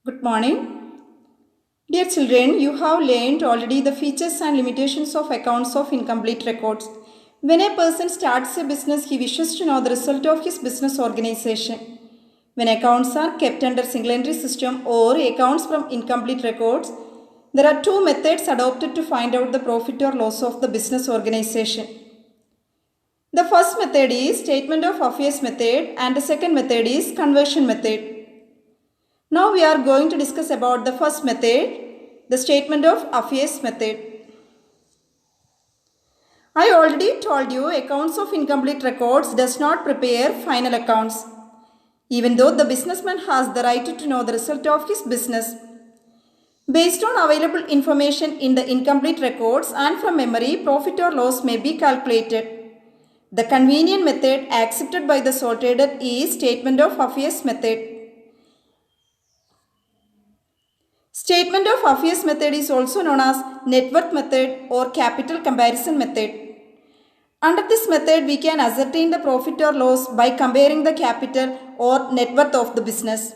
Good morning. Dear children, you have learned already the features and limitations of accounts of incomplete records. When a person starts a business, he wishes to know the result of his business organization. When accounts are kept under single entry system or accounts from incomplete records, there are two methods adopted to find out the profit or loss of the business organization. The first method is statement of affairs method and the second method is conversion method. Now we are going to discuss about the first method, the statement of affairs method. I already told you accounts of incomplete records does not prepare final accounts. Even though the businessman has the right to know the result of his business. Based on available information in the incomplete records and from memory, profit or loss may be calculated. The convenient method accepted by the sole trader is statement of affairs method. Statement of affairs method is also known as net worth method or capital comparison method. Under this method, we can ascertain the profit or loss by comparing the capital or net worth of the business.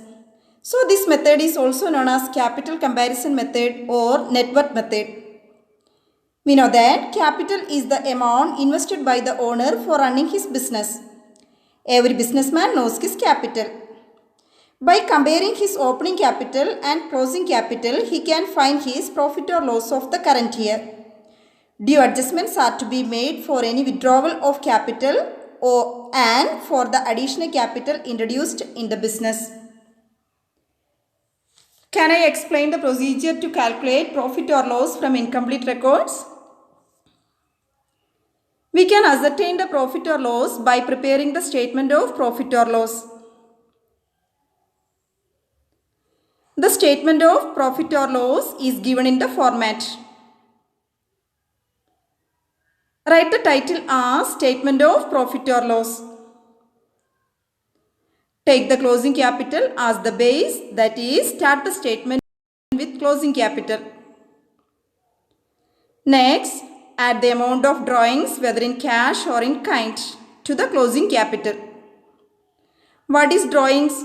So, this method is also known as capital comparison method or net worth method. We know that capital is the amount invested by the owner for running his business. Every businessman knows his capital. By comparing his opening capital and closing capital, he can find his profit or loss of the current year. Due adjustments are to be made for any withdrawal of capital and for the additional capital introduced in the business. Can I explain the procedure to calculate profit or loss from incomplete records? We can ascertain the profit or loss by preparing the statement of profit or loss. The statement of profit or loss is given in the format. Write the title as statement of profit or loss. Take the closing capital as the base, that is, start the statement with closing capital. Next, add the amount of drawings, whether in cash or in kind, to the closing capital. What is drawings?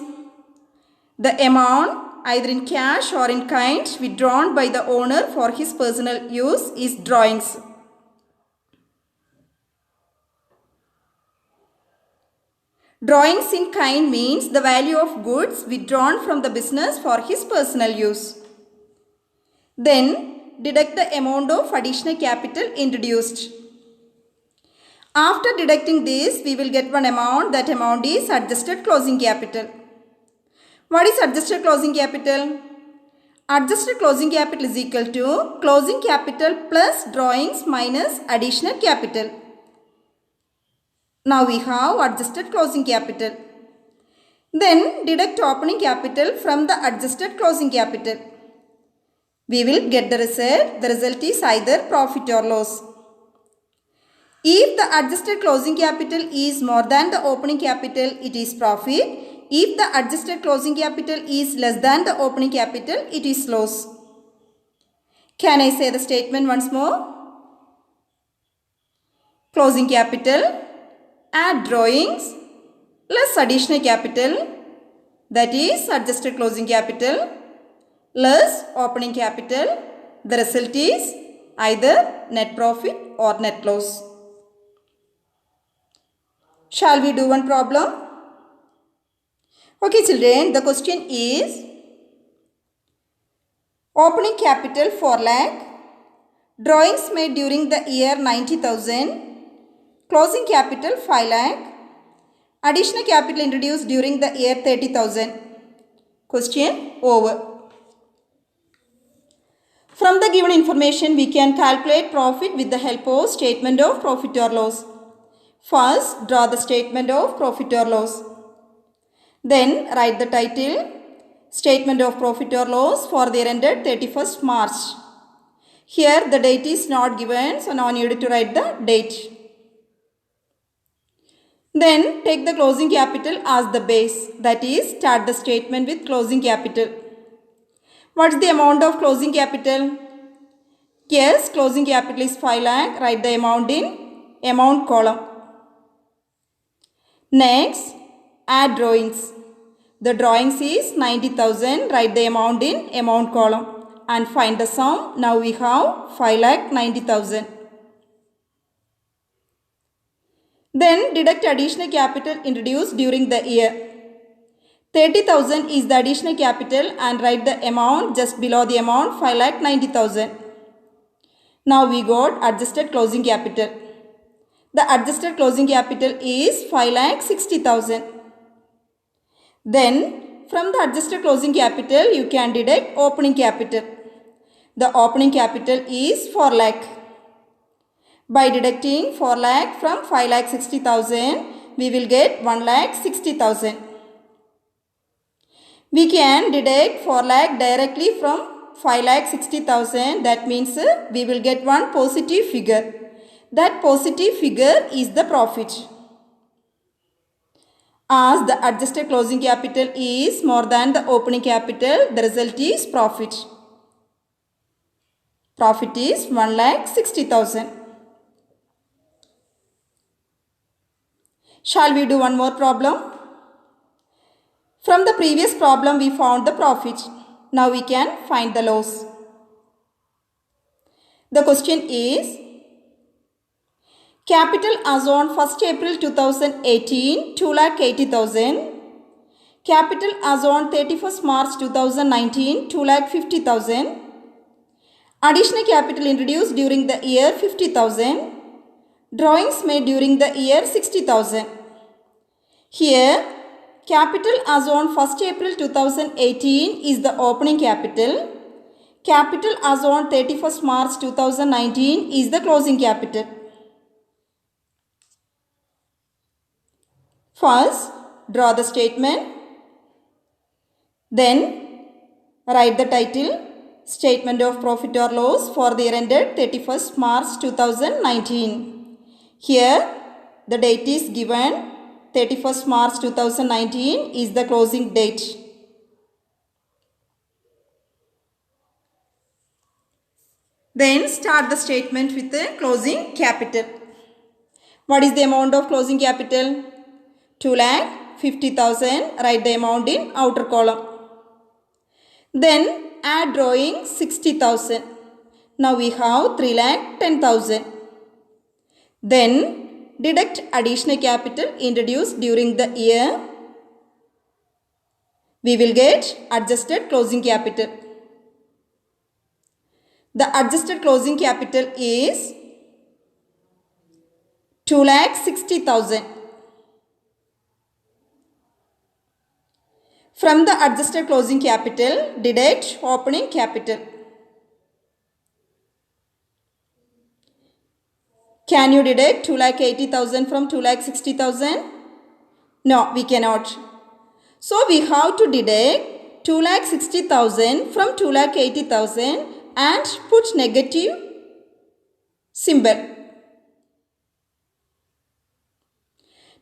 The amount, either in cash or in kind, withdrawn by the owner for his personal use is drawings. Drawings in kind means the value of goods withdrawn from the business for his personal use. Then deduct the amount of additional capital introduced. After deducting this, we will get one amount. That amount is adjusted closing capital. What is adjusted closing capital? Adjusted closing capital is equal to closing capital plus drawings minus additional capital. Now we have adjusted closing capital. Then deduct opening capital from the adjusted closing capital. We will get the result. The result is either profit or loss. If the adjusted closing capital is more than the opening capital, it is profit. If the adjusted closing capital is less than the opening capital, it is loss. Can I say the statement once more? Closing capital, add drawings, less additional capital, that is adjusted closing capital, less opening capital. The result is either net profit or net loss. Shall we do one problem? Okay children, the question is opening capital 4 lakh, drawings made during the year 90,000, closing capital 5 lakh, additional capital introduced during the year 30,000. Question over. From the given information, we can calculate profit with the help of statement of profit or loss. First, draw the statement of profit or loss. Then write the title, statement of profit or loss for the year ended 31st March. Here the date is not given, so no need to write the date. Then take the closing capital as the base, that is, start the statement with closing capital. What is the amount of closing capital? Yes, closing capital is 5 lakh. Write the amount in amount column. Next, add drawings. The drawings is 90,000. Write the amount in amount column and find the sum. Now we have 5,90,000. Then deduct additional capital introduced during the year. 30,000 is the additional capital and write the amount just below the amount 5,90,000. Now we got adjusted closing capital. The adjusted closing capital is 5,60,000. Then from the adjusted closing capital you can deduct opening capital. The opening capital is 4 lakh. By deducting 4 lakh from 5,60,000 we will get 1,60,000. We can deduct 4 lakh directly from 5,60,000. That means we will get one positive figure. That positive figure is the profit. As the adjusted closing capital is more than the opening capital, the result is profit. Profit is 1,60,000. Shall we do one more problem? From the previous problem we found the profit. Now we can find the loss. The question is, capital as on 1st April 2018 2,80,000. Capital as on 31st March 2019 2,50,000. Additional capital introduced during the year 50,000. Drawings made during the year 60,000. Here capital as on 1st April 2018 is the opening capital. Capital as on 31st March 2019 is the closing capital. First, draw the statement. Then, write the title, Statement of Profit or Loss for the year ended 31st March 2019. Here, the date is given. 31st March 2019 is the closing date. Then start the statement with the closing capital. What is the amount of closing capital? 2,50,000. Write the amount in outer column. Then add drawing 60,000. Now we have 3,10,000. Then deduct additional capital introduced during the year. We will get adjusted closing capital. The adjusted closing capital is 2,60,000. From the adjusted closing capital, deduct opening capital. Can you deduct 2,80,000 from 2,60,000? No, we cannot. So we have to deduct 2,60,000 from 2,80,000 and put negative symbol.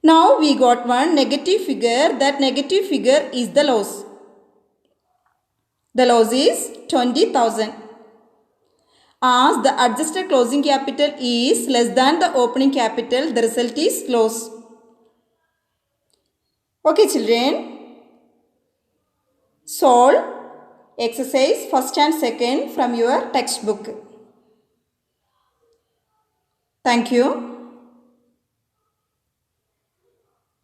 Now we got one negative figure. That negative figure is the loss. The loss is 20,000. As the adjusted closing capital is less than the opening capital, the result is loss. Okay children, solve exercise 1st and 2nd from your textbook. Thank you.